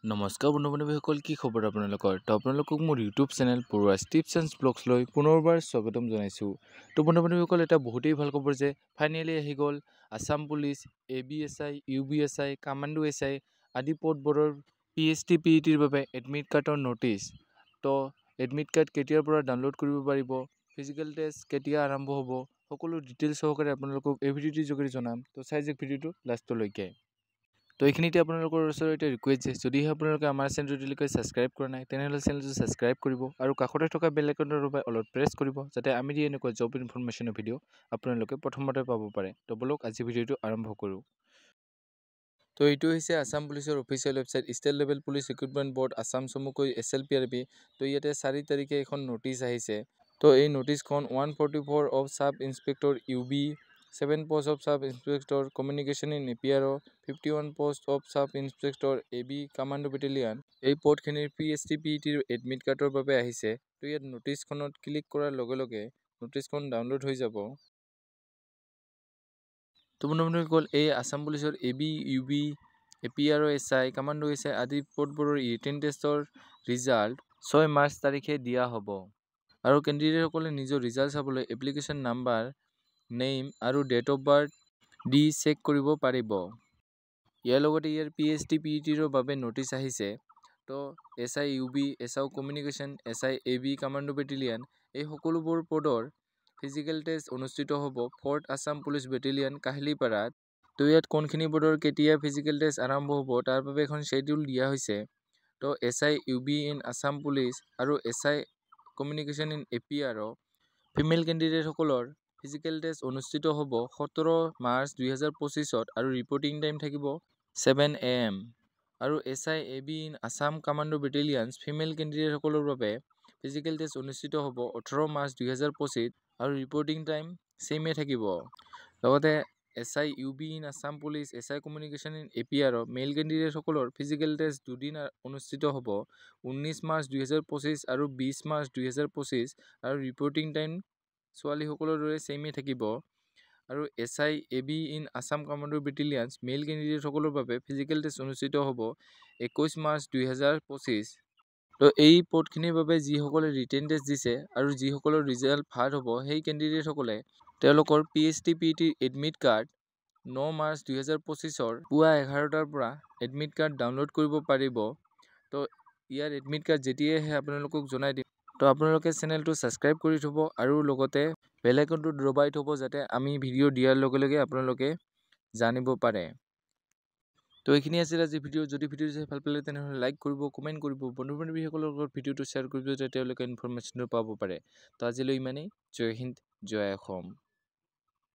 নমস্কাৰ বন্ধু-বান্ধৱীসকল, কি খবৰ আপোনালোকৰ? তো আপোনালোকক মোৰ ইউটিউব চেনেল পৰুৱাছ টিপছ এণ্ড ব্লগছলৈ পুনৰবাৰ স্বাগতম জনাইছোঁ। তো বন্ধু-বান্ধৱীসকল, এটা বহুতেই ভাল খবৰ যে ফাইনেলি আহি গ'ল Assam police, ABSI, UBSI, commando SI আদি পদবোৰৰ PST PETৰ বাবে এডমিট কাৰ্ডৰ ন'টিছ। তো এডমিট কাৰ্ড কেতিয়াৰ পৰা ডাউনলোড কৰিব পাৰিব, ফিজিকেল টেষ্ট কেতিয়া আৰম্ভ হ'ব, সকলো ডিটেইলছ সহকাৰে আপোনালোকক এই ভিডিঅ'টিৰ যোগেদি জনাম। তো চাই যাওক ভিডিঅ'টো লাষ্টলৈকে। তো এইখিনিতে আপোনালোকৰ ওচৰতে ৰিকুৱেষ্ট যে যদিহে আপোনালোকে আমাৰ চেনেলটোলৈকে ছাবস্ক্ৰাইব কৰা নাই তেনেহ'লে চেনেলটো ছাবস্ক্ৰাইব কৰিব আৰু কাষতে থকা বেল আইকনটোৰ বাবে অলপ প্ৰেছ কৰিব যাতে আমি দি এনেকুৱা জব ইনফৰমেশ্যনৰ ভিডিঅ' আপোনালোকে প্ৰথমতে পাব পাৰে। তো বলক আজি ভিডিঅ'টো আৰম্ভ কৰোঁ। তো এইটো হৈছে আছাম পুলিচৰ official website state level police recruitment board Assam চমুকৈ SLPRB। তো ইয়াতে 4 তাৰিখে এখন ন'টিছ আহিছে। তো এই ন'টিছখন 144 of sub inspector UB, 7 post off sub inspector communication in APRO, 51 post off sub inspector AB commando battalion. এই পদখিনিৰ PST PETৰ এডমিট কাৰ্ডৰ বাবে আহিছে। তো ইয়াত ন'টিছখনত ক্লিক কৰাৰ লগে লগে ন'টিছখন ডাউনলোড হৈ যাব। তো বন্ধুসকল, এই আছাম পুলিচৰ AB, UB, APRO SI, commando SI আদি পদবোৰৰ ৰিটেন টেষ্টৰ ৰিজাল্ট 6 মাৰ্চ তাৰিখে দিয়া হ'ব। আৰু কেণ্ডিডেটসকলে নিজৰ ৰিজাল্ট চাবলৈ এপ্লিকেশ্যন নাম্বাৰ, নেম আৰু ডেট অফ বাৰ্থ দি চেক কৰিব পাৰিব। ইয়াৰ লগতে ইয়াৰ PST PETৰ বাবে ন'টিছ আহিছে। তো SI UB, SAO communication, SI AB commando battalion এই সকলোবোৰ পদৰ ফিজিকেল টেষ্ট অনুষ্ঠিত হ'ব 4th আছাম পুলিচ বেটেলিয়ান কাহিলীপাৰাত। তো ইয়াত কোনখিনি পদৰ কেতিয়া ফিজিকেল টেষ্ট আৰম্ভ হ'ব তাৰ বাবে এখন শ্বেডিউল দিয়া হৈছে। তো SI UB in Assam police আৰু SI communication in APRO female কেণ্ডিডেটসকলৰ ফিজিকেল টেষ্ট অনুষ্ঠিত হ'ব 17 মাৰ্চ 2025 আৰু ৰিপৰ্টিং টাইম থাকিব 7 AM। আৰু SI AB in Assam commando battalions female কেণ্ডিডেটসকলৰ বাবে ফিজিকেল টেষ্ট অনুষ্ঠিত হ'ব 18 মাৰ্চ 2025 আৰু ৰিপৰ্টিং টাইম ছেইমে থাকিব। লগতে SI UB in Assam police, SI communication in APRO male কেণ্ডিডেটসকলৰ ফিজিকেল টেষ্ট দুদিন অনুষ্ঠিত হ'ব 19 মাৰ্চ 2025 আৰু 20 মাৰ্চ 2025 আৰু ৰিপৰ্টিং টাইম ছোৱালীসকলৰ দৰে ছেইমে থাকিব। আৰু SI AB in Assam commando battalions male কেণ্ডিডেটসকলৰ বাবে ফিজিকেল টেষ্ট অনুষ্ঠিত হ'ব 21 মাৰ্চ 2025। তো এই পদখিনিৰ বাবে যিসকলে ৰিটেন টেষ্ট দিছে আৰু যিসকলৰ ৰিজাল্ট ভাল হ'ব সেই কেণ্ডিডেটসকলে তেওঁলোকৰ PST PETৰ এডমিট কাৰ্ড 9 মাৰ্চ 2025 পুৱা 11টাৰ পৰা এডমিট কাৰ্ড ডাউনলোড কৰিব পাৰিব। তো ইয়াৰ এডমিট কাৰ্ড যেতিয়াই আহে আপোনালোকক জনাই দিম। তো আপোনালোকে চেনেলটো ছাবস্ক্ৰাইব কৰি থ'ব আৰু লগতে বেল আইকনটো দবাই থ'ব যাতে আমি ভিডিঅ' দিয়াৰ লগে লগে আপোনালোকে জানিব পাৰে। তো এইখিনি আছিল আজি ভিডিঅ'। যদি ভিডিঅ'টো চাই ভাল পালে তেনেহ'লে লাইক কৰিব, কমেণ্ট কৰিব, বন্ধু-বান্ধৱীসকলৰ লগত ভিডিঅ'টো শ্বেয়াৰ কৰিব যাতে তেওঁলোকে ইনফৰমেশ্যনটো পাব পাৰে। তো আজিলৈ ইমানেই। জয় হিন্দ, জয় অসম।